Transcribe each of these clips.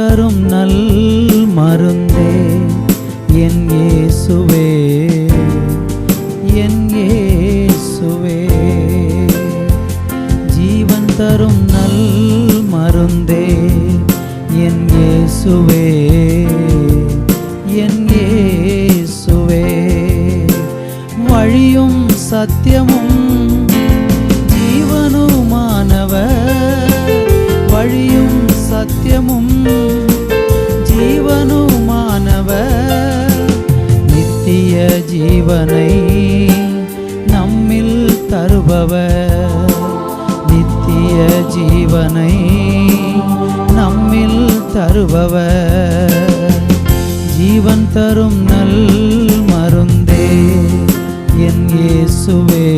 தரும் நல் மருந்தே என் இயேசுவே, என் இயேசுவே. ஜீவன் தரும் நல் மருந்தே என் இயேசுவே, என் இயேசுவே. வழியும் சத்தியமும் ஜீவனுமானவர், வழியும் சத்தியமும் ஜீவனுமானவர். நித்திய ஜீவனை நம்மில் தருபவர், நித்திய ஜீவனை நம்மில் தருபவர். ஜீவன் தரும் நல் மருந்தே என் இயேசுவே,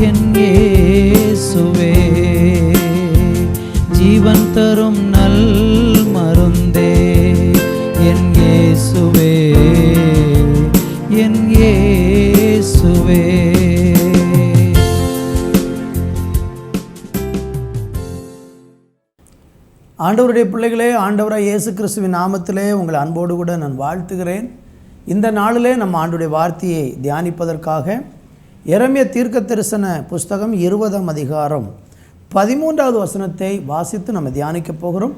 என் இயேசுவே. ஜீவன் தரும் நல் மருந்தே என் இயேசுவே, என் இயேசுவே. ஆண்டவருடைய பிள்ளைகளே, ஆண்டவராய் இயேசு கிறிஸ்துவின் நாமத்திலே உங்களை அன்போடு கூட நான் வாழ்த்துகிறேன். இந்த நாளிலே நம்ம ஆண்டவருடைய வார்த்தையை தியானிப்பதற்காக எரேமியா தீர்க்கதரிசன புஸ்தகம் 20ஆம் அதிகாரம் 13வது வசனத்தை வாசித்து நம்ம தியானிக்க போகிறோம்.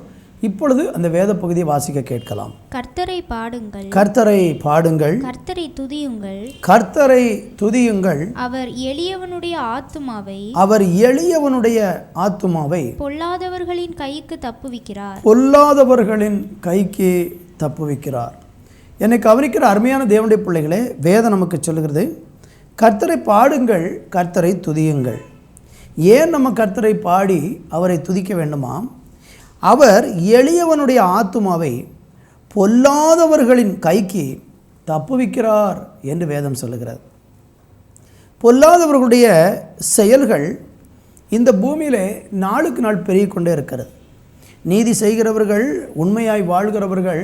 இப்பொழுது அந்த வேத பகுதியை வாசிக்க கேட்கலாம். கர்த்தரை பாடுங்கள், கர்த்தரை பாடுங்கள், கர்த்தரை துதியுங்கள், கர்த்தரை துதியுங்கள். அவர் எளியவனுடைய ஆத்துமாவை, அவர் எளியவனுடைய ஆத்துமாவை பொல்லாதவர்களின் கைக்கு தப்புவிக்கிறார், பொல்லாதவர்களின் கைக்கு தப்புவிக்கிறார். என்னை கவனிக்கிற அருமையான தேவனுடைய பிள்ளைகளே, வேதம் நமக்கு சொல்லுகிறது, கர்த்தரை பாடுங்கள், கர்த்தரை துதியுங்கள். ஏன் நம்ம கர்த்தரை பாடி அவரை துதிக்க வேண்டுமாம்? அவர் எளியவனுடைய ஆத்துமாவை பொல்லாதவர்களின் கைக்கு தப்புவிக்கிறார் என்று வேதம் சொல்லுகிறது. பொல்லாதவர்களுடைய செயல்கள் இந்த பூமியிலே நாளுக்கு நாள் பெருகிக் கொண்டே இருக்கிறது. நீதி செய்கிறவர்கள், உண்மையாய் வாழ்கிறவர்கள்,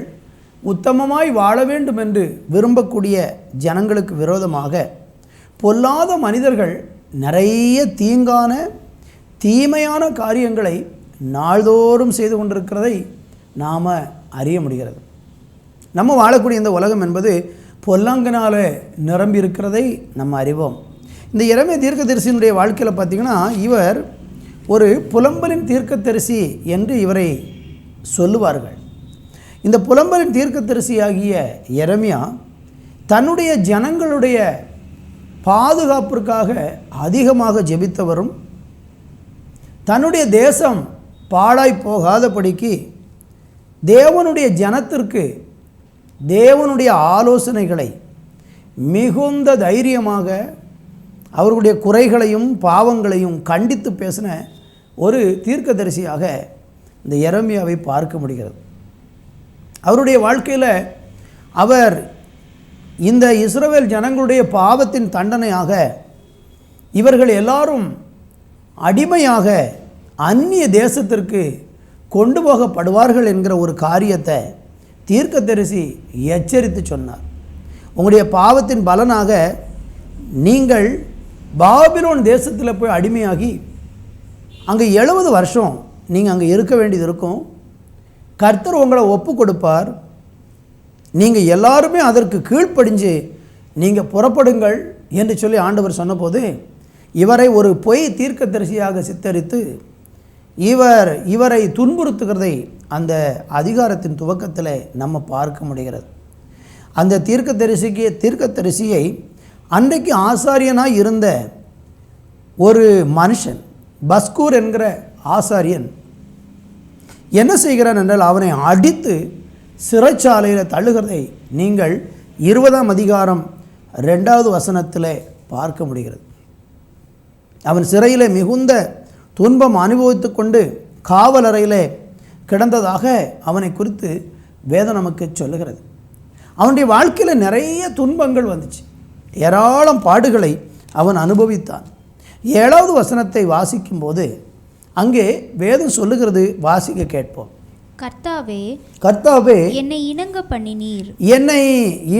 உத்தமமாய் வாழ வேண்டும் என்று விரும்பக்கூடிய ஜனங்களுக்கு விரோதமாக பொல்லாத மனிதர்கள் நிறைய தீங்கான தீமையான காரியங்களை நாள்தோறும் செய்து கொண்டிருக்கிறதை நாம் அறிய முடிகிறது. நம்ம வாழக்கூடிய இந்த உலகம் என்பது பொல்லாங்கனால நிரம்பி இருக்கிறதை நம்ம அறிவோம். இந்த எரேமியா தீர்க்கதரிசியினுடைய வாழ்க்கையில் பார்த்திங்கன்னா, இவர் ஒரு புலம்பலின் தீர்க்கதரிசி என்று இவரை சொல்லுவார்கள். இந்த புலம்பலின் தீர்க்கதரிசியாகிய எரேமியா தன்னுடைய ஜனங்களுடைய பாதுகாப்பிற்காக அதிகமாக ஜெபித்தவரும், தன்னுடைய தேசம் பாழாய் போகாதபடிக்கு தேவனுடைய ஜனத்திற்கு தேவனுடைய ஆலோசனைகளை மிகுந்த தைரியமாக அவர்களுடைய குறைகளையும் பாவங்களையும் கண்டித்து பேசின ஒரு தீர்க்கதரிசியாக இந்த எரேமியாவை பார்க்க முடிகிறது. அவருடைய வாழ்க்கையில் அவர் இந்த இஸ்ரவேல் ஜனங்களுடைய பாவத்தின் தண்டனையாக இவர்கள் எல்லாரும் அடிமையாக அந்நிய தேசத்திற்கு கொண்டு போகப்படுவார்கள் என்கிற ஒரு காரியத்தை தீர்க்கதரிசி எச்சரித்து சொன்னார். உங்களுடைய பாவத்தின் பலனாக நீங்கள் பாபிலோன் தேசத்தில் போய் அடிமையாகி அங்கே 70 வருஷம் நீங்கள் அங்கே இருக்க வேண்டியது இருக்கும். கர்த்தர் உங்களை ஒப்பு கொடுப்பார். நீங்கள் எல்லாருமே அதற்கு கீழ்ப்படிஞ்சு நீங்கள் புறப்படுங்கள் என்று சொல்லி ஆண்டவர் சொன்னபோது, இவரை ஒரு பொய் தீர்க்கதரிசியாக சித்தரித்து இவரை துன்புறுத்துகிறதை அந்த அதிகாரத்தின் துவக்கத்தில் நம்ம பார்க்க முடிகிறது. அந்த தீர்க்கதரிசியை அன்றைக்கு ஆசாரியனாக இருந்த ஒரு மனுஷன், பஸ்கூர் என்கிற ஆசாரியன் என்ன செய்கிறான் என்றால், அவனை அடித்து சிறைச்சாலையில் தள்ளுகிறதை நீங்கள் 20ஆம் அதிகாரம் 2வது வசனத்தில் பார்க்க முடிகிறது. அவன் சிறையில் மிகுந்த துன்பம் அனுபவித்து கொண்டு காவலறையில் கிடந்ததாக அவனை குறித்து வேதம் நமக்கு சொல்லுகிறது. அவனுடைய வாழ்க்கையில் நிறைய துன்பங்கள் வந்துச்சு, ஏராளம் பாடுகளை அவன் அனுபவித்தான். 7வது வசனத்தை வாசிக்கும்போது அங்கே வேதம் சொல்லுகிறது, வாசிக்க கேட்போம். கர்த்தாவே என்னை இணங்க பண்ணினீர், என்னை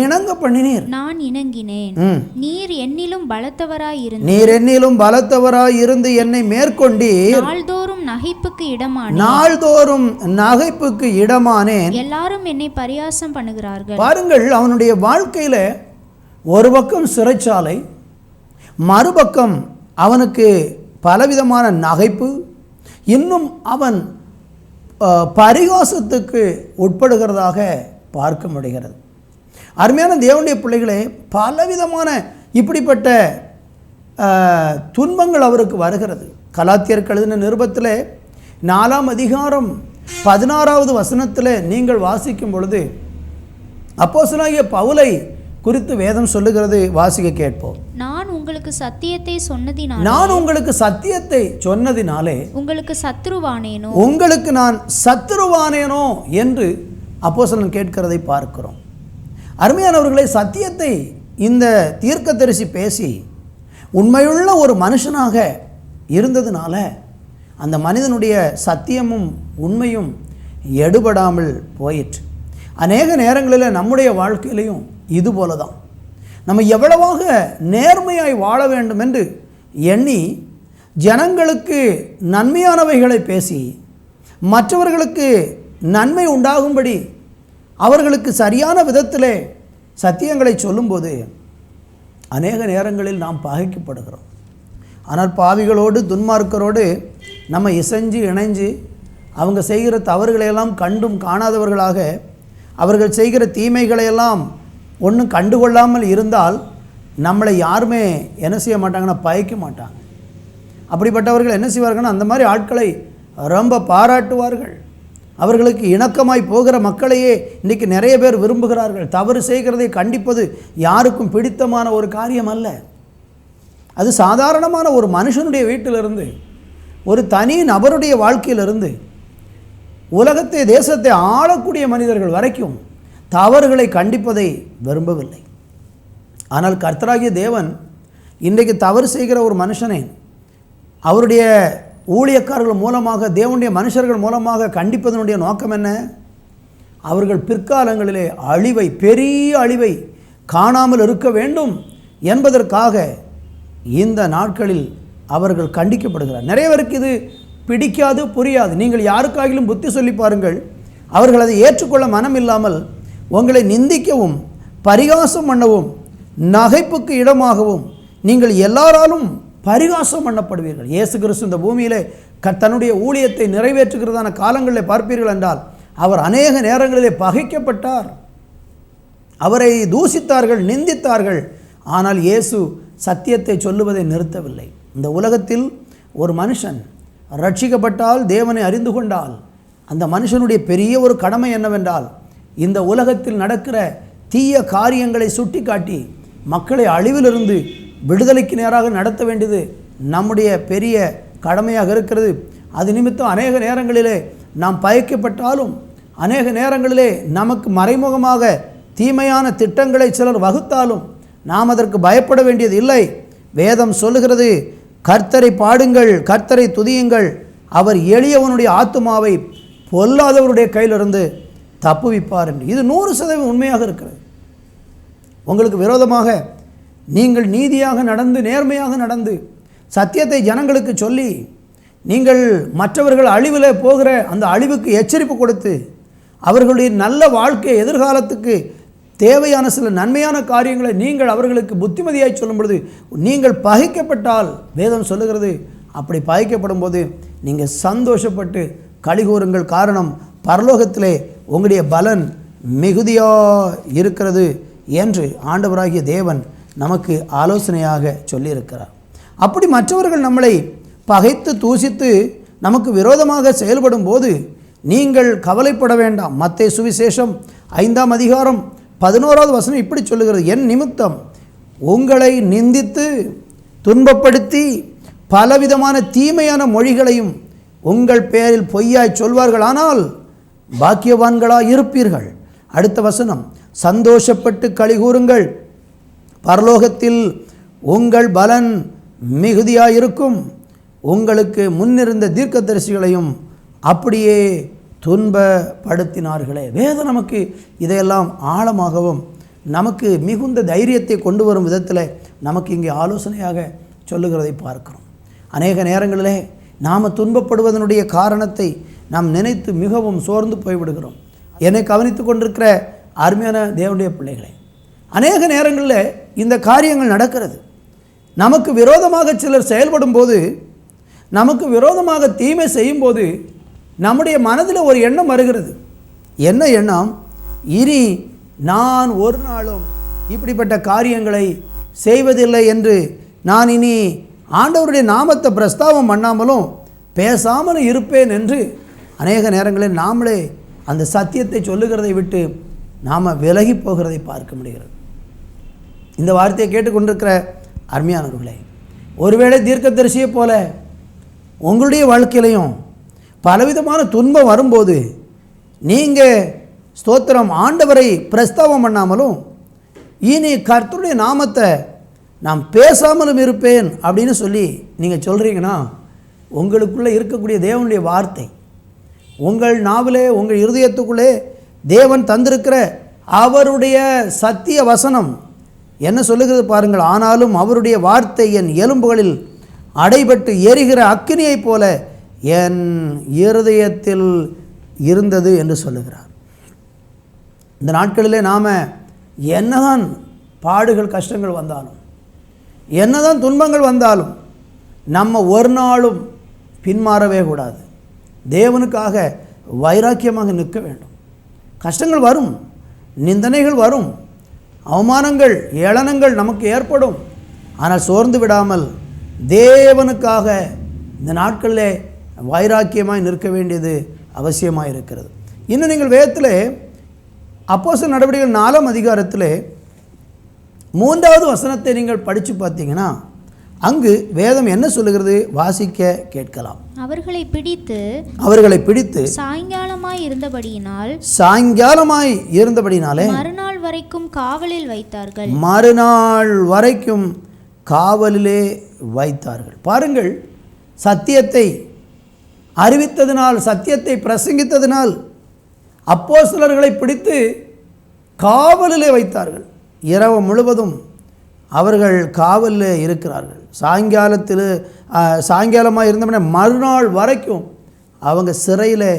இணங்க பண்ணினீர், நான் இணங்கினேன். நீர் என்னிலும் பலத்தவராய் இருந்து என்னை மேற்கொண்டீர். நாள்தோறும் நகைப்புக்கு இடமானேன். நாள்தோறும் நகைப்புக்கு இடமானேன். எல்லாரும் என்னை பரியாசம் பண்ணுகிறார்கள். பாருங்கள், அவனுடைய வாழ்க்கையில ஒரு பக்கம் சிறைச்சாலை, மறுபக்கம் அவனுக்கு பலவிதமான நகைப்பு, இன்னும் அவன் பரிகாசத்துக்கு உட்படுகிறதாக பார்க்க முடிகிறது. அருமையான தேவனுடைய பிள்ளைகளே, பலவிதமான இப்படிப்பட்ட துன்பங்கள் அவருக்கு வருகிறது. கலாத்தியருக்கு எழுதின நிருபத்தில் 4ஆம் அதிகாரம் 16வது வசனத்தில் நீங்கள் வாசிக்கும் பொழுது அப்போஸ்தலனாகிய பவுலை குறித்து வேதம் சொல்லுகிறது. வாசிக்க கேட்போம். நான் உங்களுக்கு சத்தியத்தை சொன்னதினாலே உங்களுக்கு சத்துருவானேனோ, உங்களுக்கு நான் சத்துருவானேனோ என்று அப்போஸ்தலன் கேட்கிறதை பார்க்கிறோம். அருமையானவர்களே, சத்தியத்தை இந்த தீர்க்கதரிசி பேசி உண்மையுள்ள ஒரு மனுஷனாக இருந்ததுனால அந்த மனிதனுடைய சத்தியமும் உண்மையும் எடுபடாமல் போயிற்று. அநேக நேரங்களில் நம்முடைய வாழ்க்கையிலையும் இதுபோல தான். நம்ம எவ்வளவாக நேர்மையாய் வாழ வேண்டும் என்று எண்ணி ஜனங்களுக்கு நன்மையானவைகளை பேசி மற்றவர்களுக்கு நன்மை உண்டாகும்படி அவர்களுக்கு சரியான விதத்திலே சத்தியங்களை சொல்லும்போது அநேக நேரங்களில் நாம் பகைக்கப்படுகிறோம். ஆனால் பாவிகளோடு துன்மார்க்கரோடு நம்ம இணைஞ்சு அவங்க செய்கிற தவறுகளையெல்லாம் கண்டும் காணாதவர்களாக, அவர்கள் செய்கிற தீமைகளையெல்லாம் ஒன்றும் கண்டுகொள்ளாமல் இருந்தால் நம்மளை யாருமே என்ன செய்ய மாட்டாங்கன்னா பகைக்க மாட்டாங்க. அப்படிப்பட்டவர்கள் என்ன செய்வார்கள்னா அந்த மாதிரி ஆட்களை ரொம்ப பாராட்டுவார்கள். அவர்களுக்கு இணக்கமாய் போகிற மக்களையே இன்றைக்கி நிறைய பேர் விரும்புகிறார்கள். தவறு செய்கிறதை கண்டிப்பது யாருக்கும் பிடித்தமான ஒரு காரியம் அல்ல. அது சாதாரணமான ஒரு மனுஷனுடைய வீட்டிலிருந்து, ஒரு தனி நபருடைய வாழ்க்கையிலிருந்து, உலகத்தை தேசத்தை ஆளக்கூடிய மனிதர்கள் வரைக்கும் தவறுகளை கண்டிப்பதை விரும்பவில்லை. ஆனால் கர்த்தராகிய தேவன் இன்றைக்கு தவறு செய்கிற ஒரு மனுஷனை அவருடைய ஊழியக்காரர்கள் மூலமாக, தேவனுடைய மனுஷர்கள் மூலமாக கண்டிப்பதனுடைய நோக்கம் என்ன? அவர்கள் பிற்காலங்களிலே அழிவை, பெரிய அழிவை காணாமல் இருக்க வேண்டும் என்பதற்காக இந்த நாட்களில் அவர்கள் கண்டிக்கப்படுகிறார். நிறைய பேருக்கு இது பிடிக்காது, புரியாது. நீங்கள் யாருக்காகிலும் புத்தி சொல்லி பாருங்கள், அவர்கள் அதை ஏற்றுக்கொள்ள மனம் இல்லாமல் உங்களை நிந்திக்கவும் பரிகாசம் பண்ணவும் நகைப்புக்கு இடமாகவும் நீங்கள் எல்லாராலும் பரிகாசம் பண்ணப்படுவீர்கள். இயேசு கிறிஸ்து இந்த பூமியிலே தன்னுடைய ஊழியத்தை நிறைவேற்றுகிறதான காலங்களில் பார்ப்பீர்கள் என்றால் அவர் அநேக நேரங்களிலே பகைக்கப்பட்டார். அவரை தூசித்தார்கள், நிந்தித்தார்கள். ஆனால் இயேசு சத்தியத்தை சொல்லுவதை நிறுத்தவில்லை. இந்த உலகத்தில் ஒரு மனுஷன் ரட்சிக்கப்பட்டால், தேவனை அறிந்து கொண்டால், அந்த மனுஷனுடைய பெரிய ஒரு கடமை என்னவென்றால் இந்த உலகத்தில் நடக்கிற தீய காரியங்களை சுட்டி காட்டி மக்களை அழிவிலிருந்து விடுதலைக்கு நேராக நடத்த வேண்டியது நம்முடைய பெரிய கடமையாக இருக்கிறது. அது நிமித்தம் அநேக நேரங்களிலே நாம் பயக்கப்பட்டாலும், அநேக நேரங்களிலே நமக்கு மறைமுகமாக தீமையான திட்டங்களை சிலர் வகுத்தாலும் நாம் அதற்கு பயப்பட வேண்டியது இல்லை. வேதம் சொல்லுகிறது, கர்த்தரை பாடுங்கள், கர்த்தரை துதியுங்கள், அவர் எளியவனுடைய ஆத்துமாவை பொல்லாதவருடைய கையிலிருந்து தப்புவிப்பார் என்று. இது 100% உண்மையாக இருக்கிறது. உங்களுக்கு விரோதமாக நீங்கள் நீதியாக நடந்து, நேர்மையாக நடந்து, சத்தியத்தை ஜனங்களுக்கு சொல்லி, நீங்கள் மற்றவர்கள் அழிவில் போகிற அந்த அழிவுக்கு எச்சரிப்பு கொடுத்து, அவர்களுடைய நல்ல வாழ்க்கை எதிர்காலத்துக்கு தேவையான சில நன்மையான காரியங்களை நீங்கள் அவர்களுக்கு புத்திமதியாய் சொல்லும் பொழுது நீங்கள் பகைக்கப்பட்டால், வேதம் சொல்லுகிறது, அப்படி பகைக்கப்படும் போது நீங்கள் சந்தோஷப்பட்டு கலிகூறுங்கள். காரணம், பரலோகத்திலே உங்களுடைய பலன் மிகுதியாக இருக்கிறது என்று ஆண்டவராகிய தேவன் நமக்கு ஆலோசனையாக சொல்லியிருக்கிறார். அப்படி மற்றவர்கள் நம்மளை பகைத்து தூசித்து நமக்கு விரோதமாக செயல்படும் போது நீங்கள் கவலைப்பட வேண்டாம். மத்தேயு சுவிசேஷம் 5ஆம் அதிகாரம் 11வது வசனம் இப்படி சொல்லுகிறது, என் நிமித்தம் உங்களை நிந்தித்து துன்பப்படுத்தி பலவிதமான தீமையான மொழிகளையும் உங்கள் பெயரில் பொய்யாய் சொல்வார்கள், ஆனால் பாக்கியவான்களாய் இருப்பீர்கள். அடுத்த வசனம், சந்தோஷப்பட்டு களிகூறுங்கள், பரலோகத்தில் உங்கள் பலன் மிகுதியாயிருக்கும். உங்களுக்கு முன்னிருந்த தீர்க்கதரிசிகளையும் அப்படியே துன்பப்படுத்தினார்களே. வேதம் நமக்கு இதையெல்லாம் ஆழமாகவும் நமக்கு மிகுந்த தைரியத்தை கொண்டு வரும் விதத்தில் நமக்கு இங்கே ஆலோசனையாக சொல்லுகிறதை பார்க்கிறோம். அநேக நேரங்களிலே நாம் துன்பப்படுவதனுடைய காரணத்தை நாம் நினைத்து மிகவும் சோர்ந்து போய்விடுகிறோம். என்னை கவனித்து கொண்டிருக்கிற அருமையான தேவனுடைய பிள்ளைகளை, அநேக நேரங்களில் இந்த காரியங்கள் நடக்கிறது. நமக்கு விரோதமாக சிலர் செயல்படும் போது, நமக்கு விரோதமாக தீமை செய்யும்போது நம்முடைய மனதில் ஒரு எண்ணம் வருகிறது. என்ன எண்ணம்? இனி நான் ஒரு நாளும் இப்படிப்பட்ட காரியங்களை செய்வதில்லை என்று, நான் இனி ஆண்டவருடைய நாமத்தை பிரஸ்தாபம் பண்ணாமலும் பேசாமலும் இருப்பேன் என்று அநேக நேரங்களில் நாமளே அந்த சத்தியத்தை சொல்லுகிறதை விட்டு நாம் விலகி போகிறதை பார்க்க முடிகிறது. இந்த வார்த்தையை கேட்டுக்கொண்டிருக்கிற அருமையானவர்களே, ஒருவேளை தீர்க்கதரிசியை போல உங்களுடைய வாழ்க்கையிலையும் பலவிதமான துன்பம் வரும்போது நீங்கள் ஸ்தோத்திரம் ஆண்டவரை பிரஸ்தாபம் பண்ணாமலும் இனி கர்த்தருடைய நாமத்தை நான் பேசாமலும் இருப்பேன் அப்படின்னு சொல்லி நீங்கள் சொல்கிறீங்கன்னா, உங்களுக்குள்ளே இருக்கக்கூடிய தேவனுடைய வார்த்தை, உங்கள் நாவிலே உங்கள் இருதயத்துக்குள்ளே தேவன் தந்திருக்கிற அவருடைய சத்திய வசனம் என்ன சொல்லுகிறது பாருங்கள். ஆனாலும் அவருடைய வார்த்தை என் எலும்புகளில் அடைபட்டு எரிகிற அக்கினியைப் போல என் இருதயத்தில் இருந்தது என்று சொல்லுகிறார். இந்த நாட்களிலே நாம் என்னதான் பாடுகள் கஷ்டங்கள் வந்தாலும், என்னதான் துன்பங்கள் வந்தாலும் நம்ம ஒரு நாளும் பின்மாறவே கூடாது. தேவனுக்காக வைராக்கியமாக நிற்க வேண்டும். கஷ்டங்கள் வரும், நிந்தனைகள் வரும், அவமானங்கள் ஏளனங்கள் நமக்கு ஏற்படும். ஆனால் சோர்ந்து விடாமல் தேவனுக்காக இந்த நாட்களிலே வைராக்கியமாய் நிற்க வேண்டியது அவசியமாக இருக்கிறது. இன்னும் நீங்கள் வேதத்தில் அப்போஸ்தலர் நடவடிக்கைகள் 4ஆம் அதிகாரத்தில் 3வது வசனத்தை நீங்கள் படித்து பார்த்தீங்கன்னா, அங்கு வேதம் என்ன சொல்லுகிறது? வாசிக்க கேட்கலாம். அவர்களை பிடித்து சாயங்காலமாய் இருந்தபடியினாலே மறுநாள் வரைக்கும் காவலிலே வைத்தார்கள். பாருங்கள், சத்தியத்தை அறிவித்ததினால், சத்தியத்தை பிரசங்கித்ததினால் அப்போஸ்தலர்களை பிடித்து காவலிலே வைத்தார்கள். இரவு முழுவதும் அவர்கள் காவலில் இருக்கிறார்கள். சாயங்காலமாக இருந்தவன மறுநாள் வரைக்கும் அவங்க சிறையில்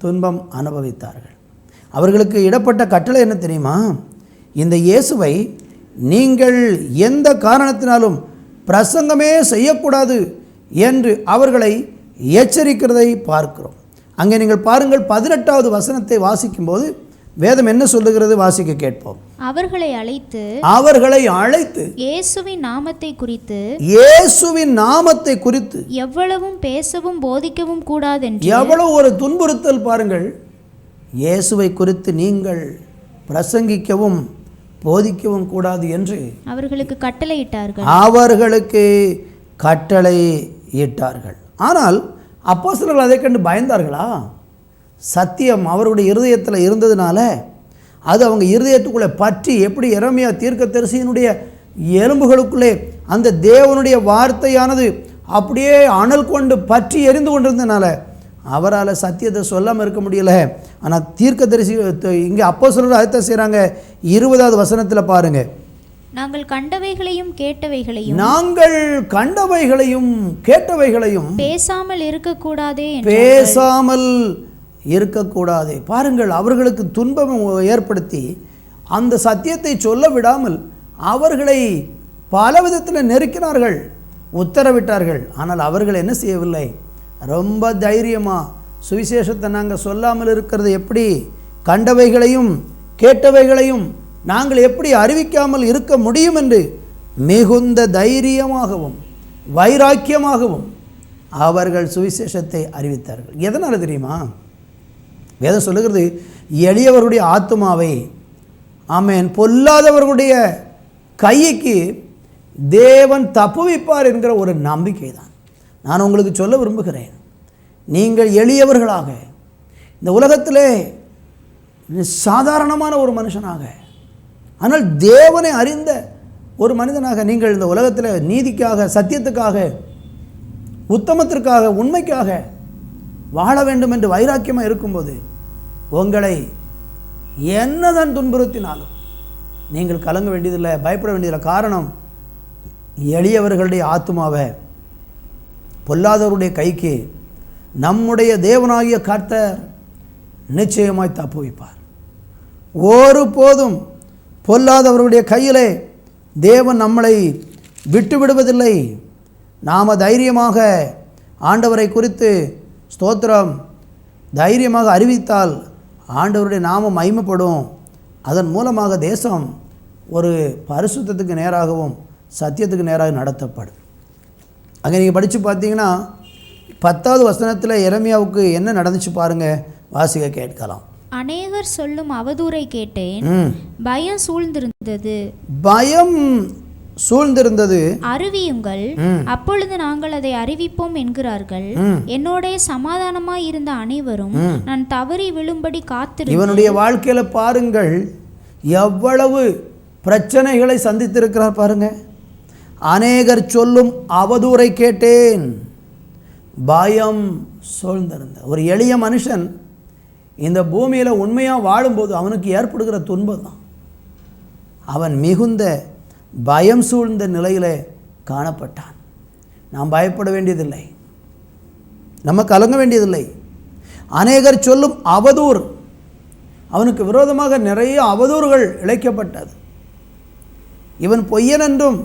துன்பம் அனுபவித்தார்கள். அவர்களுக்கு இடப்பட்ட கட்டளை என்ன தெரியுமா? இந்த இயேசுவை நீங்கள் எந்த காரணத்தினாலும் பிரசங்கமே செய்யக்கூடாது என்று அவர்களை எச்சரிக்கிறதை பார்க்கிறோம். அங்கே நீங்கள் பாருங்கள், 18வது வசனத்தை வாசிக்கும்போது வேதம் என்ன சொல்லுகிறது? வாசிக்க கேட்போம். அவர்களை அழைத்து இயேசுவின் நாமத்தை குறித்து எவ்வளவும் பேசவும் போதிக்கவும் கூடாது என்று. எவ்வளவு ஒரு துன்புறுத்தல் பாருங்கள்! இயேசுவை குறித்து நீங்கள் பிரசங்கிக்கவும் போதிக்கவும் கூடாது என்று அவர்களுக்கு கட்டளையிட்டார்கள். ஆனால் அப்போஸ்தலர்கள் அதை கண்டு பயந்தார்களா? சத்தியம் அவருடைய இருதயத்தில் இருந்ததுனால அது அவங்க இருதயத்துக்குள்ளே பற்றி, எப்படி எரேமியா தீர்க்கதரிசியினுடைய எலும்புகளுக்குள்ளே அந்த தேவனுடைய வார்த்தையானது அப்படியே அனல் கொண்டு பற்றி எரிந்து கொண்டிருந்ததுனால அவரால் சத்தியத்தை சொல்லாமல் இருக்க முடியல. ஆனால் தீர்க்கதரிசி இங்கே அப்போஸ்தலர்கள் அதைத்தான் செய்கிறாங்க. 20வது வசனத்தில் பாருங்கள், நாங்கள் கண்டவைகளையும் கேட்டவைகளையும் பேசாமல் இருக்கக்கூடாதே. பாருங்கள், அவர்களுக்கு துன்பம் ஏற்படுத்தி அந்த சத்தியத்தை சொல்ல விடாமல் அவர்களை பல விதத்தில் நெருக்கினார்கள், உத்தரவிட்டார்கள். ஆனால் அவர்கள் என்ன செய்யவில்லை? ரொம்ப தைரியமாக சுவிசேஷத்தை நாங்கள் சொல்லாமல் இருக்கிறது எப்படி, கண்டவைகளையும் கேட்டவைகளையும் நாங்கள் எப்படி அறிவிக்காமல் இருக்க முடியும் என்று மிகுந்த தைரியமாகவும் வைராக்கியமாகவும் அவர்கள் சுவிசேஷத்தை அறிவித்தார்கள். எதனால் தெரியுமா? வேதம் சொல்லுகிறது, எளியவருடைய ஆத்துமாவை ஆமென் பொல்லாதவர்களுடைய கைக்கு தேவன் தப்புவிப்பார் என்கிற ஒரு நம்பிக்கை தான். நான் உங்களுக்கு சொல்ல விரும்புகிறேன், நீங்கள் எளியவர்களாக இந்த உலகத்திலே சாதாரணமான ஒரு மனுஷனாக, ஆனால் தேவனை அறிந்த ஒரு மனிதனாக நீங்கள் இந்த உலகத்தில் நீதிக்காக, சத்தியத்துக்காக, உத்தமத்திற்காக, உண்மைக்காக வாழ வேண்டும் என்று வைராக்கியமாக இருக்கும்போது உங்களை என்னதான் துன்புறுத்தினாலும் நீங்கள் கலங்க வேண்டியதில்லை, பயப்பட வேண்டியதில்லை. காரணம், எளியவர்களுடைய ஆத்துமாவை பொல்லாதவருடைய கைக்கு நம்முடைய தேவனாகிய கர்த்தர் நிச்சயமாய் தப்புவிப்பார். ஒருபோதும் பொல்லாதவருடைய கையிலே தேவன் நம்மளை விட்டு விடுவதில்லை. நாம் தைரியமாக ஆண்டவரை குறித்து ஸ்தோத்திரம் தைரியமாக அறிவித்தால் ஆண்டவருடைய நாமம் மகிமைப்படும். அதன் மூலமாக தேசம் ஒரு பரிசுத்தத்துக்கு நேராகவும் சத்தியத்துக்கு நேராக நடத்தப்படும். அங்கே நீங்கள் படித்து பார்த்தீங்கன்னா 10வது வசனத்தில் எரேமியாவுக்கு என்ன நடந்துச்சு பாருங்கள், வாசிக்க கேட்கலாம். அநேகர் சொல்லும் அவதூறை கேட்டேன், பயம் சூழ்ந்திருந்தது. பயம் சூழ்ந்திருந்தது. அறிவியுங்கள், அப்பொழுது நாங்கள் அதை அறிவிப்போம் என்கிறார்கள். என்னோட சமாதானமாய் இருந்த அனைவரும் நான் தவறி விழும்படி காத்திருந்தேன். இவனுடைய வாழ்க்கையில பாருங்கள் எவ்வளவு பிரச்சனைகளை சந்தித்திருக்கிறார் பாருங்க. அநேகர் சொல்லும் அவதூறை கேட்டேன், பயம் சூழ்ந்திருந்த. ஒரு எளிய மனுஷன் இந்த பூமியில் உண்மையாக வாழும்போது அவனுக்கு ஏற்படுகிற துன்பம் தான் அவன் மிகுந்த பயம் சூழ்ந்த நிலையில் காணப்பட்டான். நாம் பயப்பட வேண்டியதில்லை, நம்ம கலங்க வேண்டியதில்லை. அநேகர் சொல்லும் அவதூறு, அவனுக்கு விரோதமாக நிறைய அவதூறுகள் இழைக்கப்பட்டது. இவன் பொய்யன் என்றும்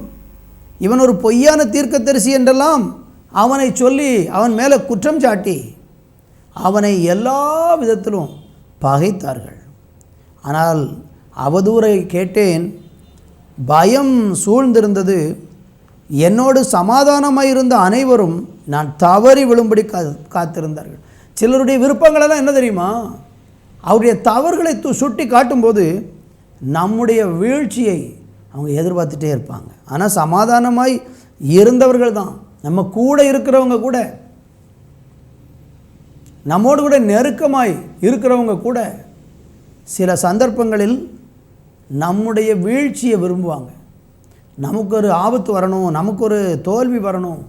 இவன் ஒரு பொய்யான தீர்க்கதரிசி என்றெல்லாம் அவனை சொல்லி அவன் மேலே குற்றம் சாட்டி அவனை எல்லா விதத்திலும் பகைத்தார்கள். ஆனால் அவதூறை கேட்டேன், பயம் சூழ்ந்திருந்தது. என்னோடு சமாதானமாக இருந்த அனைவரும் நான் தவறி விழும்படி காத்திருந்தார்கள். சிலருடைய விருப்பங்களெல்லாம் என்ன தெரியுமா, அவருடைய தவறுகளை சுட்டி காட்டும்போது நம்முடைய வீழ்ச்சியை அவங்க எதிர்பார்த்துட்டே இருப்பாங்க. ஆனால் சமாதானமாய் இருந்தவர்கள் தான், நம்ம கூட இருக்கிறவங்க கூட, நம்மோடு கூட நெருக்கமாய் இருக்கிறவங்க கூட சில சந்தர்ப்பங்களில் நம்முடைய வீழ்ச்சியை விரும்புவாங்க. நமக்கு ஒரு ஆபத்து வரணும், நமக்கு ஒரு தோல்வி வரணும்,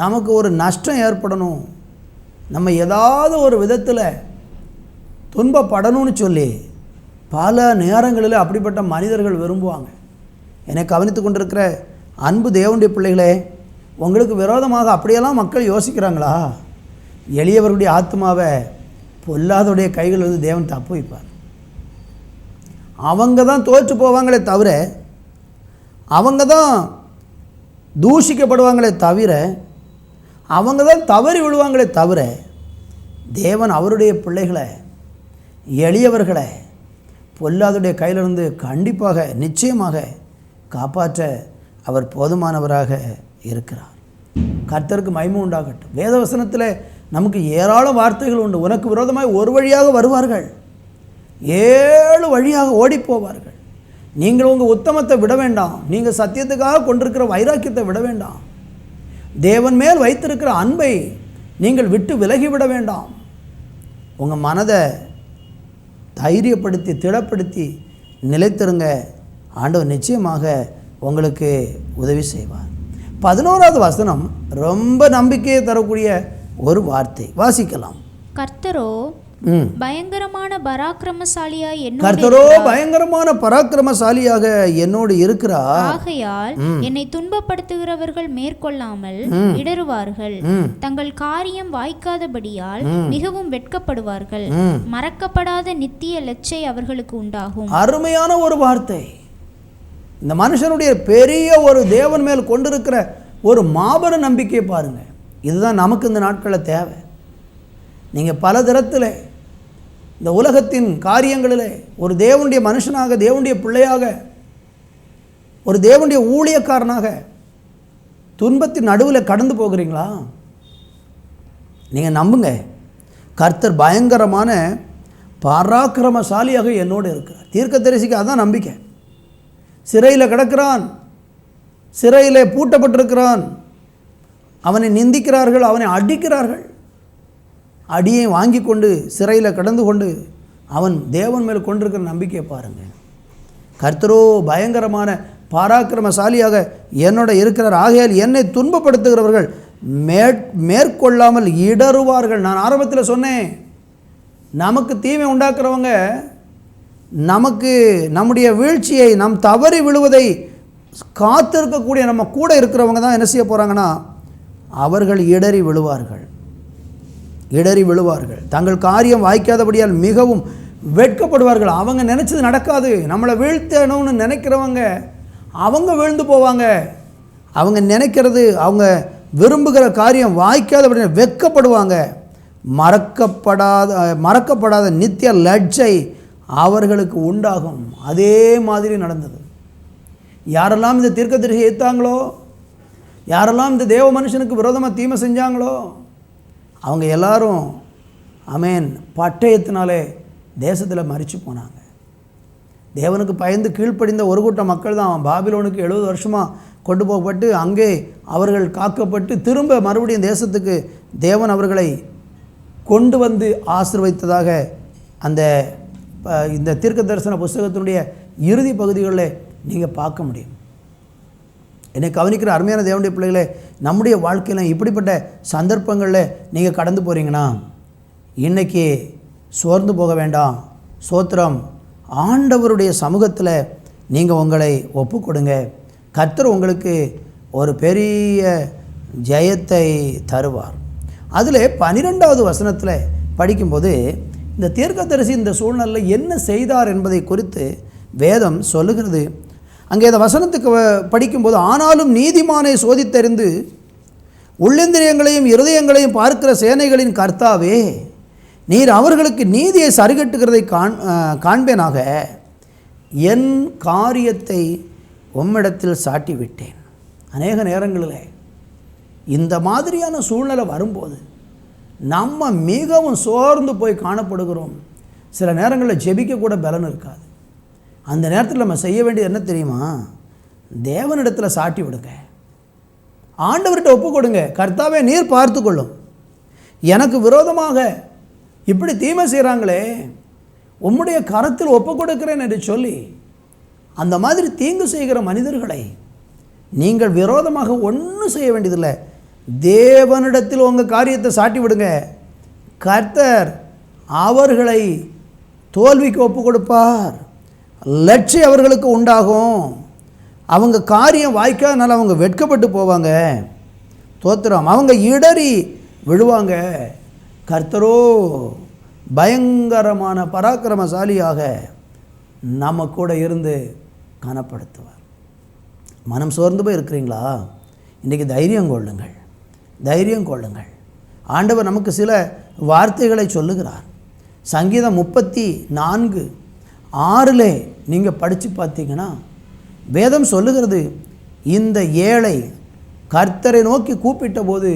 நமக்கு ஒரு நஷ்டம் ஏற்படணும், நம்ம ஏதாவது ஒரு விதத்தில் துன்பப்படணும்னு சொல்லி பல நேரங்களில் அப்படிப்பட்ட மனிதர்கள் விரும்புவாங்க. என்னை கவனித்து கொண்டிருக்கிற அன்பு தேவனுடைய பிள்ளைகளே, உங்களுக்கு விரோதமாக அப்படியெல்லாம் மக்கள் யோசிக்கிறாங்களா? எளியவருடைய ஆத்மாவை பொல்லாதவருடைய கைகளிலிருந்து தேவன் தப்பு வைப்பார். அவங்க தான் தோற்று போவாங்களே தவிர, அவங்க தான் தூஷிக்கப்படுவாங்களே தவிர, அவங்க தான் தவறி விழுவாங்களே தவிர, தேவன் அவருடைய பிள்ளைகளை, எளியவர்களை பொல்லாதவருடைய கையிலிருந்து கண்டிப்பாக நிச்சயமாக காப்பாற்ற அவர் போதுமானவராக இருக்கிறார். கர்த்தருக்கு மகிமை உண்டாகட்டும். வேதவசனத்தில் நமக்கு ஏராள வார்த்தைகள் உண்டு. உனக்கு விரோதமாய் ஒரு வழியாக வருவார்கள், 7 வழியாக ஓடிப்போவார்கள். நீங்கள் உங்கள் உத்தமத்தை விட வேண்டாம், நீங்கள் சத்தியத்துக்காக கொண்டிருக்கிற வைராக்கியத்தை விட வேண்டாம், தேவன் மேல் வைத்திருக்கிற அன்பை நீங்கள் விட்டு விலகிவிட வேண்டாம். உங்கள் மனதை தைரியப்படுத்தி திடப்படுத்தி நிலைத்திருங்க. ஆண்டவர் நிச்சயமாக உங்களுக்கு உதவி செய்வார். 11வது வசனம் ரொம்ப நம்பிக்கையை தரக்கூடிய ஒரு வார்த்தை, வாசிக்கலாம். கர்த்தரோ பயங்கரமான பராக்கிரமசாலியாய் என்னோடு இருக்கிறார். ஆகையால் என்னை துன்பப்படுத்துகிறவர்கள் மேற்கொள்ளாமல் இடறுவார்கள், தங்கள் காரியம் வாய்க்காதபடியால் மிகவும் வெட்கப்படுவார்கள், மறக்கப்படாத நித்திய லட்சை அவர்களுக்கு உண்டாகும். அருமையான ஒரு வார்த்தை. இந்த மனுஷனுடைய பெரிய ஒரு தேவன் மேல் கொண்டிருக்கிற ஒரு மாபெரும் நம்பிக்கையை பாருங்க. இதுதான் நமக்கு இந்த நாட்களில் தேவை. நீங்கள் பல தரத்தில் இந்த உலகத்தின் காரியங்களில் ஒரு தேவனுடைய மனுஷனாக, தேவனுடைய பிள்ளையாக, ஒரு தேவனுடைய ஊழியக்காரனாக துன்பத்தின் நடுவில் கடந்து போகிறீங்களா? நீங்கள் நம்புங்க, கர்த்தர் பயங்கரமான பராக்கிரமசாலியாக என்னோடு இருக்கிறார். தீர்க்கதரிசிக்கு அதான் நம்பிக்கை. சிறையில் கிடக்கிறான், சிறையில் பூட்டப்பட்டிருக்கிறான், அவனை நிந்திக்கிறார்கள், அவனை அடிக்கிறார்கள். அடியை வாங்கி கொண்டு சிறையில் கடந்து கொண்டு அவன் தேவன் மேல் கொண்டிருக்கிற நம்பிக்கையை பாருங்கள். கர்த்தரோ பயங்கரமான பராக்கிரமசாலியாக என்னோட இருக்கிறார். ஆகையால் என்னை துன்பப்படுத்துகிறவர்கள் மேற்கொள்ளாமல் இடறுவார்கள். நான் ஆரம்பத்தில் சொன்னேன், நமக்கு தீமை உண்டாக்குறவங்க, நமக்கு நம்முடைய வீழ்ச்சியை, நம் தவறி விழுவதை காத்திருக்கக்கூடிய நம்ம கூட இருக்கிறவங்க தான் என்ன செய்ய போகிறாங்கன்னா, அவர்கள் இடறி விழுவார்கள். தங்கள் காரியம் வாய்க்காதபடியால் மிகவும் வெட்கப்படுவார்கள். அவங்க நினச்சது நடக்காது. நம்மளை வீழ்த்தணும்னு நினைக்கிறவங்க அவங்க வீழ்ந்து போவாங்க. அவங்க நினைக்கிறது, அவங்க விரும்புகிற காரியம் வாய்க்காதபடியால் வெட்கப்படுவாங்க. மறக்கப்படாத நித்திய லட்சை அவர்களுக்கு உண்டாகும். அதே மாதிரி நடந்தது. யாரெல்லாம் இந்த தீர்க்கதரிசியை ஏற்றாங்களோ, யாரெல்லாம் இந்த தேவ மனுஷனுக்கு விரோதமாக தீமை செஞ்சாங்களோ, அவங்க எல்லாரும் ஆமென் பட்டயத்தினாலே தேசத்தில் மரித்து போனாங்க. தேவனுக்கு பயந்து கீழ்ப்படிந்த ஒரு கூட்டம் மக்கள் தான் பாபிலோனுக்கு 70 வருஷமாக கொண்டு போகப்பட்டு அங்கே அவர்கள் காக்கப்பட்டு திரும்ப மறுபடியும் தேசத்துக்கு தேவன் அவர்களை கொண்டு வந்து ஆசீர்வதித்ததாக இந்த தீர்க்க தரிசன புஸ்தகத்தினுடைய இறுதி பகுதிகளில் நீங்கள் பார்க்க முடியும். என்னை கவனிக்கிற அருமையான தேவனுடைய பிள்ளைகளே, நம்முடைய வாழ்க்கையில் இப்படிப்பட்ட சந்தர்ப்பங்களில் நீங்கள் கடந்து போகிறீங்கன்னா இன்றைக்கி சோர்ந்து போக வேண்டாம். ஸ்தோத்திரம். ஆண்டவருடைய சமூகத்தில் நீங்கள் உங்களை ஒப்பு கொடுங்க. கர்த்தர் உங்களுக்கு ஒரு பெரிய ஜெயத்தை தருவார். அதில் 12வது வசனத்தில் படிக்கும்போது இந்த தீர்க்கதரிசி இந்த சூழ்நிலையில் என்ன செய்தார் என்பதை குறித்து வேதம் சொல்லுகிறது. அங்கே இந்த வசனத்துக்கு படிக்கும்போது, ஆனாலும் நீதிமானை சோதித்தறிந்து உள்ளிந்திரியங்களையும் இருதயங்களையும் பார்க்கிற சேனைகளின் கர்த்தாவே, நீர் அவர்களுக்கு நீதியை சரிகட்டுகிறதை காண்பேனாக. என் காரியத்தை உம்மிடத்தில் சாட்டி விட்டேன். அநேக நேரங்களில் இந்த மாதிரியான சூழ்நிலை வரும்போது நம்ம மிகவும் சோர்ந்து போய் காணப்படுகிறோம். சில நேரங்களில் ஜெபிக்க கூட பலன் இருக்காது. அந்த நேரத்தில் நம்ம செய்ய வேண்டியது என்ன தெரியுமா? தேவனிடத்தில் சாட்டி விடுங்க. ஆண்டவர்கிட்ட ஒப்பு கொடுங்க. கர்த்தாவே, நீர் பார்த்து கொள்ளும். எனக்கு விரோதமாக இப்படி தீமை செய்கிறாங்களே, உம்முடைய கரத்தில் ஒப்பு கொடுக்கிறேன் என்று சொல்லி அந்த மாதிரி தீங்கு செய்கிற மனிதர்களை நீங்கள் விரோதமாக ஒன்றும் செய்ய வேண்டியதில்லை. தேவனிடத்தில் உங்கள் காரியத்தை சாட்டி விடுங்க. கர்த்தர் அவர்களை தோல்விக்கு ஒப்பு கொடுப்பார். லட்சியம் அவர்களுக்கு உண்டாகும். அவங்க காரியம் வாய்க்காதனால அவங்க வெட்கப்பட்டு போவாங்க. தோத்திரம். அவங்க இடறி விழுவாங்க. கர்த்தரோ பயங்கரமான பராக்கிரமசாலியாக நம்ம கூட இருந்து கனப்படுத்துவார். மனம் சோர்ந்து போய் இருக்கிறீங்களா? இன்றைக்கி தைரியம் கொள்ளுங்கள். ஆண்டவர் நமக்கு சில வார்த்தைகளை சொல்லுகிறார். சங்கீதம் 34:6 நீங்கள் படித்து பார்த்தீங்கன்னா வேதம் சொல்லுகிறது, இந்த ஏழை கர்த்தரை நோக்கி கூப்பிட்ட போது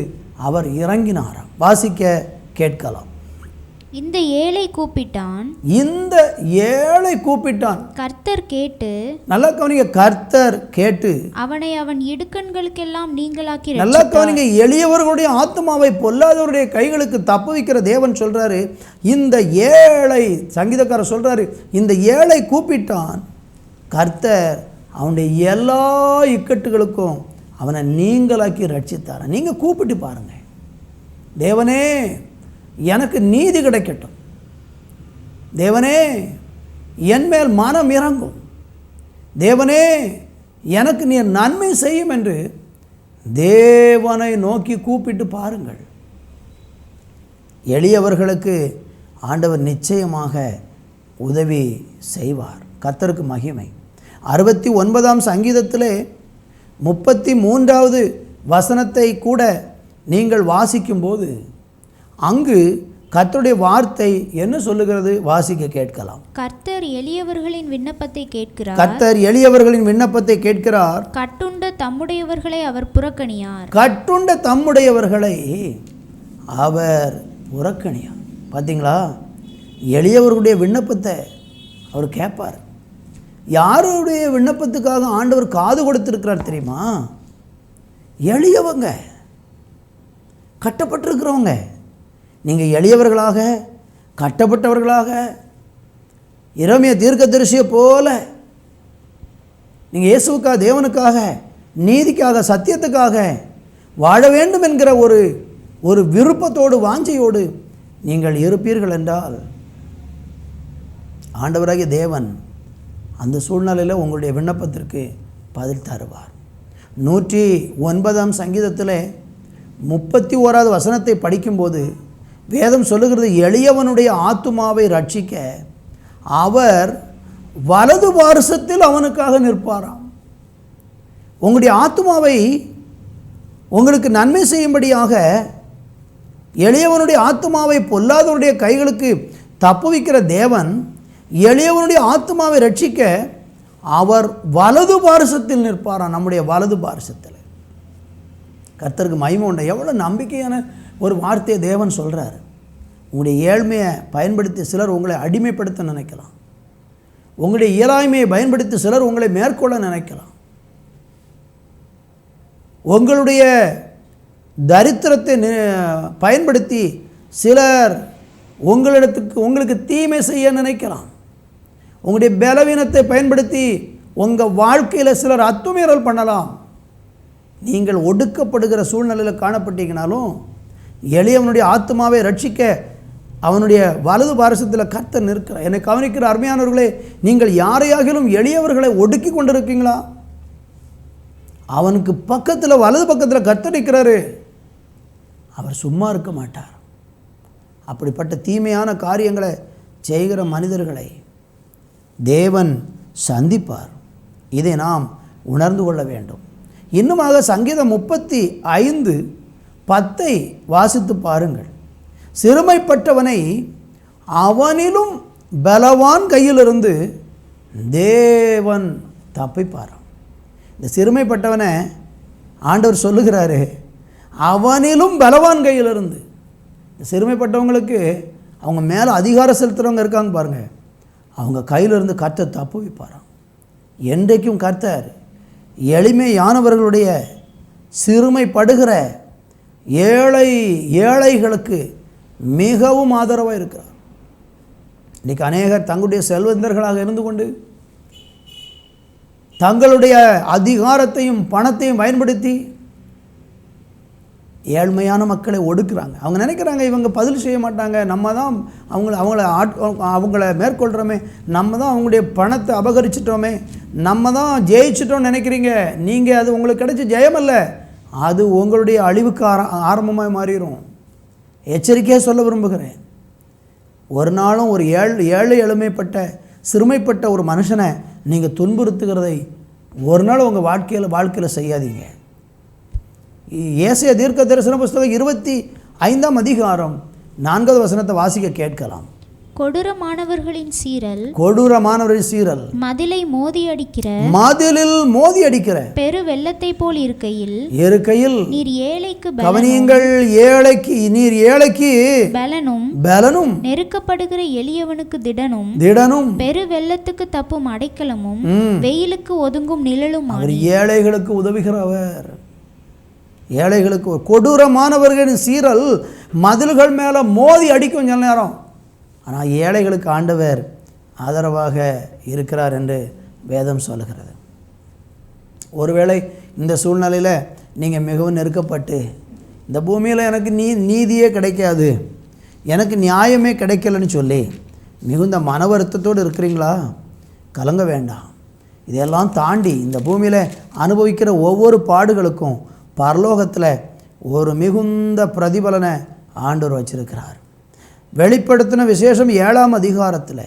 அவர் இறங்கினாராம். வாசிக்க கேட்கலாம். இந்த ஏழை கூப்பிட்டான், கர்த்தர் கேட்டு, நல்லா கவனிங்க, கர்த்தர் கேட்டு அவனை அவன் இடுக்கண்களுக்கெல்லாம் நீங்களாக்கி. நல்லா கவனிங்க, எளியவர்களுடைய ஆத்மாவை பொல்லாதவருடைய கைகளுக்கு தப்புவிக்கிற தேவன் சொல்றாரு. இந்த ஏழை, சங்கீதக்காரர் சொல்றாரு, இந்த ஏழை கூப்பிட்டான், கர்த்தர் அவனுடைய எல்லா இக்கட்டுகளுக்கும் அவனை நீங்களாக்கி ரட்சித்தார். நீங்கள் கூப்பிட்டு பாருங்க, தேவனே எனக்கு நீதி கிடைக்கட்டும், தேவனே என் மேல் மனம் இறங்கும், தேவனே எனக்கு நீ நன்மை செய்யும் என்று தேவனை நோக்கி கூப்பிட்டு பாருங்கள். எளியவர்களுக்கு ஆண்டவர் நிச்சயமாக உதவி செய்வார். கர்த்தருக்கு மகிமை. 69ஆம் சங்கீதத்திலே 33வது வசனத்தை கூட நீங்கள் வாசிக்கும்போது அங்கு கர்த்தருடைய வார்த்தை என்ன சொல்லுகிறது? வாசிக்க கேட்கலாம். கர்த்தர் எளியவர்களின் விண்ணப்பத்தை கேட்கிறார். கட்டுண்ட தம்முடையவர்களை அவர் புறக்கணியார். பார்த்தீங்களா? எளியவர்களுடைய விண்ணப்பத்தை அவர் கேட்பார். யாருடைய விண்ணப்பத்துக்காக ஆண்டவர் காது கொடுத்திருக்கிறார் தெரியுமா? எளியவங்க, கட்டப்பட்டிருக்கிறவங்க. நீங்கள் எளியவர்களாக, கட்டப்பட்டவர்களாக, எரேமியா தீர்க்கதரிசியை போல நீங்கள் இயேசுவுக்காக, தேவனுக்காக, நீதிக்காக, சத்தியத்துக்காக வாழ வேண்டும் என்கிற ஒரு விருப்பத்தோடு, வாஞ்சையோடு நீங்கள் இருப்பீர்கள் என்றால் ஆண்டவராகிய தேவன் அந்த சூழ்நிலையில் உங்களுடைய விண்ணப்பத்திற்கு பதில் தருவார். 109ஆம் சங்கீதத்தில் 31வது வசனத்தை படிக்கும்போது வேதம் சொல்லுகிறது, எளியவனுடைய ஆத்துமாவை ரட்சிக்க அவர் வலது பாரசத்தில் அவனுக்காக நிற்பாராம். உங்களுடைய ஆத்துமாவை உங்களுக்கு நன்மை செய்யும்படியாக எளியவனுடைய ஆத்துமாவை பொல்லாதவனுடைய கைகளுக்கு தப்புவிக்கிற தேவன் எளியவனுடைய ஆத்துமாவை ரட்சிக்க அவர் வலது பாரசத்தில் நிற்பாராம். நம்முடைய வலது பாரசத்தில். கர்த்தருக்கு மகிமை உண்டு. எவ்வளோ நம்பிக்கையான ஒரு வார்த்தையை தேவன் சொல்கிறார். உங்களுடைய ஏழ்மையை பயன்படுத்தி சிலர் உங்களை அடிமைப்படுத்த நினைக்கலாம். உங்களுடைய இயலாமையை பயன்படுத்தி சிலர் உங்களை மேற்கொள்ள நினைக்கலாம். உங்களுடைய தரித்திரத்தை பயன்படுத்தி சிலர் உங்களுக்கு தீமை செய்ய நினைக்கலாம். உங்களுடைய பலவீனத்தை பயன்படுத்தி உங்கள் வாழ்க்கையில் சிலர் அத்துமீறல் பண்ணலாம். நீங்கள் ஒடுக்கப்படுகிற சூழ்நிலையில் காணப்பட்டீங்கனாலும் எளியவனுடைய ஆத்மாவை ரட்சிக்க அவனுடைய வலது பாரசத்தில் கர்த்தர் நிற்கிறார். என்னை கவனிக்கிற அருமையானவர்களே, நீங்கள் யாரையாகிலும் எளியவர்களை ஒடுக்கி கொண்டிருக்கீங்களா? அவனுக்கு பக்கத்தில் வலது பக்கத்தில் கர்த்தர் நிற்கிறாரு. அவர் சும்மா இருக்க மாட்டார். அப்படிப்பட்ட தீமையான காரியங்களை செய்கிற மனிதர்களை தேவன் சந்திப்பார். இதை நாம் உணர்ந்து கொள்ள வேண்டும். இன்னுமாக சங்கீதம் 35:10 வாசித்து பாருங்கள். சிறுமைப்பட்டவனை அவனிலும் பலவான் கையிலிருந்து தேவன் தப்பிப்பாராம். இந்த சிறுமைப்பட்டவனை ஆண்டவர் சொல்லுகிறாரு, அவனிலும் பலவான் கையிலிருந்து. இந்த சிறுமைப்பட்டவங்களுக்கு அவங்க மேலே அதிகாரம் செலுத்துகிறவங்க இருக்காங்க பாருங்கள், அவங்க கையிலிருந்து கர்த்தர் தப்பு வைப்பாராம். என்றைக்கும் கர்த்தர் எளிமையானவர்களுடைய சிறுமைப்படுகிற ஏழைகளுக்கு மிகவும் ஆதரவாக இருக்கிறார். இன்றைக்கி அநேகர் தங்களுடைய செல்வந்தர்களாக இருந்து கொண்டு தங்களுடைய அதிகாரத்தையும் பணத்தையும் பயன்படுத்தி ஏழ்மையான மக்களை ஒடுக்குறாங்க. அவங்க நினைக்கிறாங்க இவங்க பதில் செய்ய மாட்டாங்க, நம்ம தான் அவங்கள மேற்கொள்கிறோமே, நம்ம தான் அவங்களுடைய பணத்தை அபகரிச்சிட்டோமே, நம்ம தான் ஜெயிச்சிட்டோம்னு நினைக்கிறீங்க. நீங்கள் அது உங்களுக்கு கிடைச்ச ஜெயம் அல்ல, அது உங்களுடைய அழிவுக்கு ஆரம்பமாக மாறிடும். எச்சரிக்கையாக சொல்ல விரும்புகிறேன். ஒரு நாளும் ஒரு எளிமைப்பட்ட சிறுமைப்பட்ட ஒரு மனுஷனை நீங்கள் துன்புறுத்துகிறதை ஒரு நாள் உங்கள் வாழ்க்கையில் செய்யாதீங்க. ஏசாயா தீர்க்க தரிசன புஸ்தகம் 25ஆம் அதிகாரம் 4வது வசனத்தை வாசிக்க கேட்கலாம். கொடூரமானவர்களின் சீரல் மதிலில் மோதி அடிக்கிற பெரு வெள்ளத்தை போல் இருக்கையில் நீர் ஏழைக்கு கவனியுங்கள், நீர் ஏழைக்கு பலனும் நெருக்கப்படுகிற எளியவனுக்கு திடனும் பெரு வெள்ளத்துக்கு தப்பும் அடைக்கலமும் வெயிலுக்கு ஒதுங்கும் நிழலும். அவர் ஏழைகளுக்கு உதவுகிறவர். ஏழைகளுக்கு கொடூரமானவர்களின் சீரல் மதில்கள் மேலே மோதி அடிக்கும் சில நேரம். ஆனால் ஏழைகளுக்கு ஆண்டவர் ஆதரவாக இருக்கிறார் என்று வேதம் சொல்லுகிறது. ஒருவேளை இந்த சூழ்நிலையில் நீங்கள் மிகவும் நெருக்கப்பட்டு இந்த பூமியில் எனக்கு நீதியே கிடைக்காது, எனக்கு நியாயமே கிடைக்கலன்னு சொல்லி மிகுந்த மன வருத்தத்தோடு இருக்கிறீங்களா? கலங்க வேண்டாம். இதெல்லாம் தாண்டி இந்த பூமியில் அனுபவிக்கிற ஒவ்வொரு பாடுகளுக்கும் பரலோகத்தில் ஒரு மிகுந்த பிரதிபலனை ஆண்டவர் வச்சிருக்கிறார். வெளிப்படுத்தின விசேஷம் 7ஆம் அதிகாரத்தில்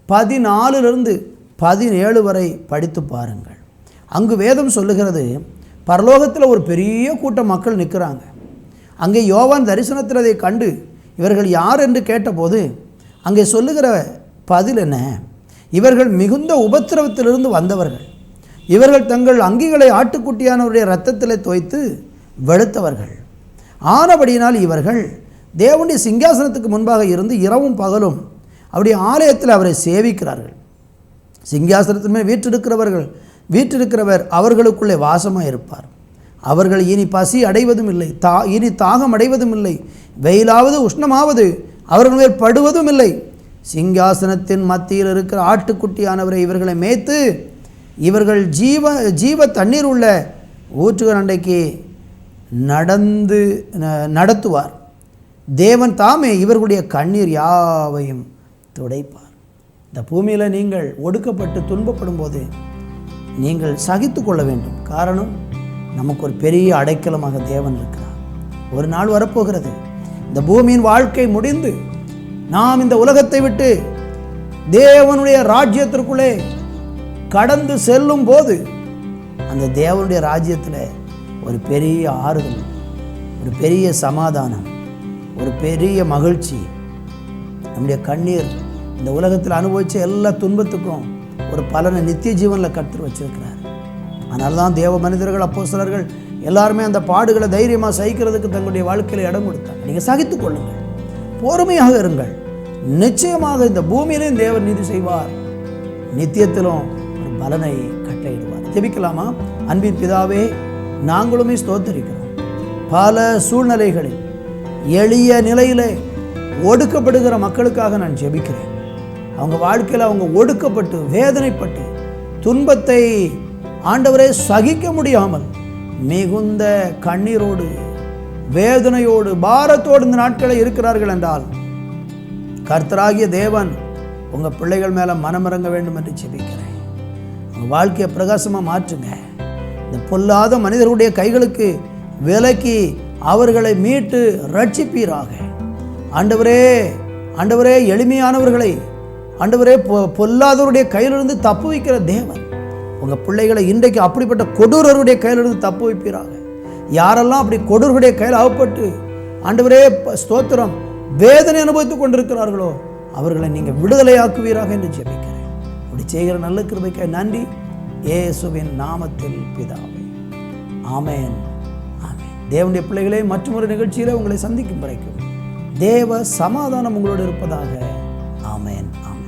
14 17 வரை படித்து பாருங்கள். அங்கு வேதம் சொல்லுகிறது, பரலோகத்தில் ஒரு பெரிய கூட்டம் மக்கள் நிற்கிறாங்க. அங்கே யோவான் தரிசனத்தில் அதை கண்டு இவர்கள் யார் என்று கேட்டபோது அங்கே சொல்லுகிற பதில் என்ன? இவர்கள் மிகுந்த உபத்திரவத்திலிருந்து வந்தவர்கள், இவர்கள் தங்கள் அங்கிகளை ஆட்டுக்குட்டியானவருடைய இரத்தத்தில் தோய்த்து வெளுத்தவர்கள். ஆனபடியினால் இவர்கள் தேவனுடைய சிங்காசனத்துக்கு முன்பாக இருந்து இரவும் பகலும் அவருடைய ஆலயத்தில் அவரை சேவிக்கிறார்கள். சிங்காசனத்தின் மேல் வீற்றிருக்கிறவர் அவர்களுக்குள்ளே வாசமாக இருப்பார். அவர்கள் இனி பசி அடைவதும் இல்லை, இனி தாகம் அடைவதும் இல்லை, வெயிலாவது உஷ்ணமாவது அவர்கள் மேல் படுவதும் இல்லை. சிங்காசனத்தின் மத்தியில் இருக்கிற ஆட்டுக்குட்டியானவரை இவர்களை மேய்த்து இவர்கள் ஜீவ தண்ணீர் உள்ள ஊற்றுகள் அண்டைக்கு நடத்துவார். தேவன் தாமே இவர்களுடைய கண்ணீர் யாவையும் துடைப்பார். இந்த பூமியில் நீங்கள் ஒடுக்கப்பட்டு துன்பப்படும் போது நீங்கள் சகித்து கொள்ள வேண்டும். காரணம், நமக்கு ஒரு பெரிய அடைக்கலமாக தேவன் இருக்கிறார். ஒரு நாள் வரப்போகிறது. இந்த பூமியின் வாழ்க்கை முடிந்து நாம் இந்த உலகத்தை விட்டு தேவனுடைய ராஜ்யத்திற்குள்ளே கடந்து செல்லும் போது அந்த தேவனுடைய ராஜ்யத்தில் ஒரு பெரிய ஆறுதல், ஒரு பெரிய சமாதானம், ஒரு பெரிய மகிழ்ச்சி, நம்முடைய கண்ணீர், இந்த உலகத்தில் அனுபவித்த எல்லா துன்பத்துக்கும் ஒரு பலனை நித்திய ஜீவனில் கர்த்தர் வச்சிருக்கிறார். அதனால தான் தேவ மனிதர்கள், அப்போஸ்தலர்கள் எல்லாருமே அந்த பாடுகளை தைரியமாக சகிக்கிறதுக்கு தங்களுடைய வாழ்க்கையில் இடம் கொடுத்தாங்க. நீங்கள் சகித்து கொள்ளுங்கள், பொறுமையாக இருங்கள். நிச்சயமாக இந்த பூமியிலும் தேவன் நீதி செய்வார், நித்தியத்திலும் ஒரு பலனை கட்டளையிடுவார். ஜெபிக்கலாமா? அன்பின் பிதாவே, நாங்களுமே ஸ்தோத்திரிக்கிறோம். பல சூழ்நிலைகளில் எளிய நிலையிலே ஒடுக்கப்படுகிற மக்களுக்காக நான் ஜெபிக்கிறேன். அவங்க வாழ்க்கையில் அவங்க ஒடுக்கப்பட்டு வேதனைப்பட்டு துன்பத்தை ஆண்டவரே சகிக்க முடியாமல் மிகுந்த கண்ணீரோடு வேதனையோடு பாரத்தோடு இந்த நாட்களை இருக்கிறார்கள் என்றால் கர்த்தராகிய தேவன் உங்கள் பிள்ளைகள் மேலே மனமிறங்க வேண்டும் என்று ஜெபிக்கிறேன். உங்கள் வாழ்க்கையை பிரகாசமாக மாற்றுங்க. இந்த பொல்லாத மனிதர்களுடைய கைகளுக்கு விலக்கி அவர்களை மீட்டு ரட்சிப்பீராக. ஆண்டவரே, ஆண்டவரே, எளிமையானவர்களை ஆண்டவரே பொல்லாதவருடைய கையிலிருந்து தப்பு வைக்கிற தேவன் உங்கள் பிள்ளைகளை இன்றைக்கு அப்படிப்பட்ட கொடூரருடைய கையிலிருந்து தப்பு வைப்பீராக. யாரெல்லாம் அப்படி கொடூருடைய கையில் அகப்பட்டு ஆண்டவரே ஸ்தோத்திரம் வேதனை அனுபவித்துக் கொண்டிருக்கிறார்களோ அவர்களை நீங்கள் விடுதலையாக்குவீராக என்று ஜெபிக்கிறேன். அப்படி செய்கிற நல்ல கிருபைக்காய் நன்றி. இயேசுவின் நாமத்தில் பிதாவே, ஆமென், ஆமென். தேவனுடைய பிள்ளைகளே, மற்றொரு நிகழ்ச்சியில் உங்களை சந்திக்கும் வரைக்கும் தேவ சமாதானம் உங்களோடு இருப்பதாக. ஆமென், ஆமென்.